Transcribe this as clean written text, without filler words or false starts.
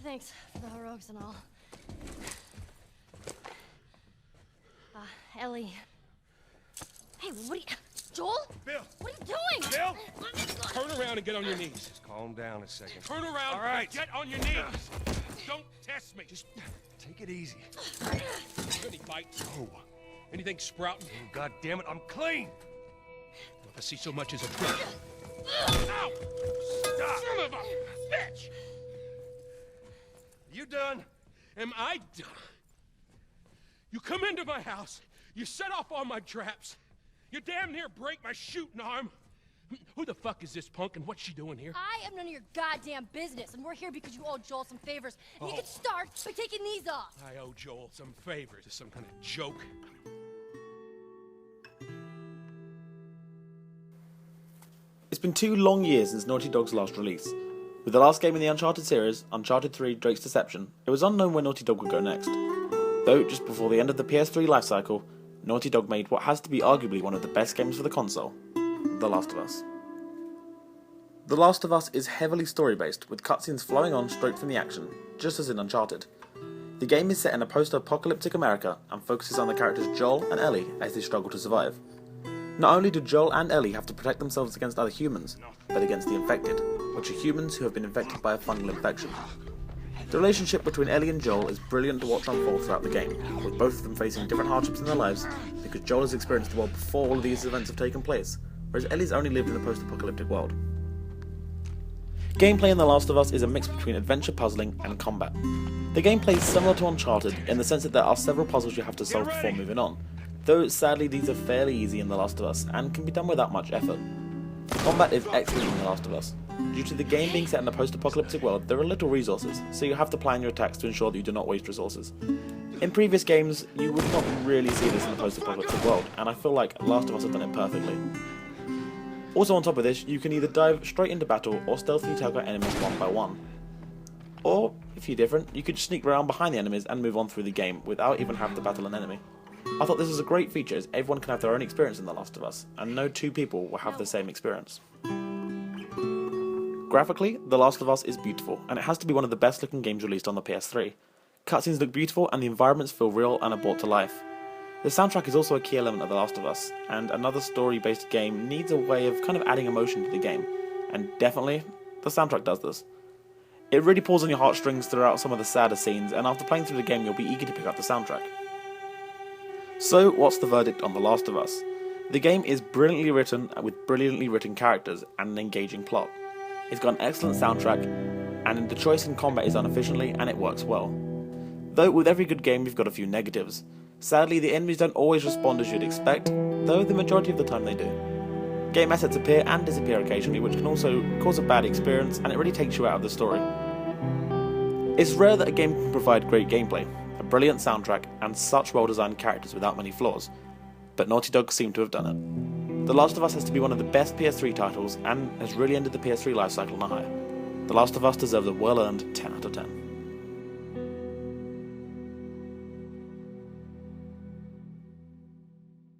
Thanks for the heroics and all. Ellie. Hey, what are you... Joel? Bill! What are you doing? Bill! Turn around and get on your knees. Just calm down a second. Turn around All right. and get on your knees. Don't test me. Just take it easy. Any bites? Oh. Anything sprouting? Oh, God damn it, I'm clean! If I see so much as a bit. Ow! Stop! Son of a bitch! You done? Am I done? You come into my house, you set off all my traps, you damn near break my shooting arm. Who the fuck is this punk and what's she doing here? I am none of your goddamn business, and we're here because you owe Joel some favors. And you can start by taking these off. I owe Joel some favors. Is some kind of joke? It's been 2 long years since Naughty Dog's last release. With the last game in the Uncharted series, Uncharted 3 Drake's Deception, it was unknown where Naughty Dog would go next. Though, just before the end of the PS3 lifecycle, Naughty Dog made what has to be arguably one of the best games for the console, The Last of Us. The Last of Us is heavily story-based, with cutscenes flowing on straight from the action, just as in Uncharted. The game is set in a post-apocalyptic America and focuses on the characters Joel and Ellie as they struggle to survive. Not only do Joel and Ellie have to protect themselves against other humans, but against the infected, which are humans who have been infected by a fungal infection. The relationship between Ellie and Joel is brilliant to watch unfold throughout the game, with both of them facing different hardships in their lives, because Joel has experienced the world before all of these events have taken place, whereas Ellie's only lived in a post-apocalyptic world. Gameplay in The Last of Us is a mix between adventure puzzling and combat. The gameplay is similar to Uncharted in the sense that there are several puzzles you have to solve before moving on, though sadly these are fairly easy in The Last of Us and can be done without much effort. Combat is excellent in The Last of Us. Due to the game being set in a post-apocalyptic world, there are little resources, so you have to plan your attacks to ensure that you do not waste resources. In previous games, you would not really see this in a post-apocalyptic world, and I feel like Last of Us have done it perfectly. Also on top of this, you can either dive straight into battle or stealthily take out enemies one by one. Or, if you're different, you could just sneak around behind the enemies and move on through the game without even having to battle an enemy. I thought this was a great feature as everyone can have their own experience in The Last of Us, and no 2 people will have the same experience. Graphically, The Last of Us is beautiful, and it has to be one of the best looking games released on the PS3. Cutscenes look beautiful and the environments feel real and are brought to life. The soundtrack is also a key element of The Last of Us, and another story-based game needs a way of kind of adding emotion to the game, and definitely, the soundtrack does this. It really pulls on your heartstrings throughout some of the sadder scenes, and after playing through the game you'll be eager to pick up the soundtrack. So, what's the verdict on The Last of Us? The game is brilliantly written with brilliantly written characters and an engaging plot. It's got an excellent soundtrack, and the choice in combat is done efficiently and it works well. Though with every good game you've got a few negatives. Sadly, the enemies don't always respond as you'd expect, though the majority of the time they do. Game assets appear and disappear occasionally, which can also cause a bad experience, and it really takes you out of the story. It's rare that a game can provide great gameplay, a brilliant soundtrack, and such well-designed characters without many flaws, but Naughty Dog seem to have done it. The Last of Us has to be one of the best PS3 titles, and has really ended the PS3 lifecycle on a high. The Last of Us deserves a well-earned 10 out of 10.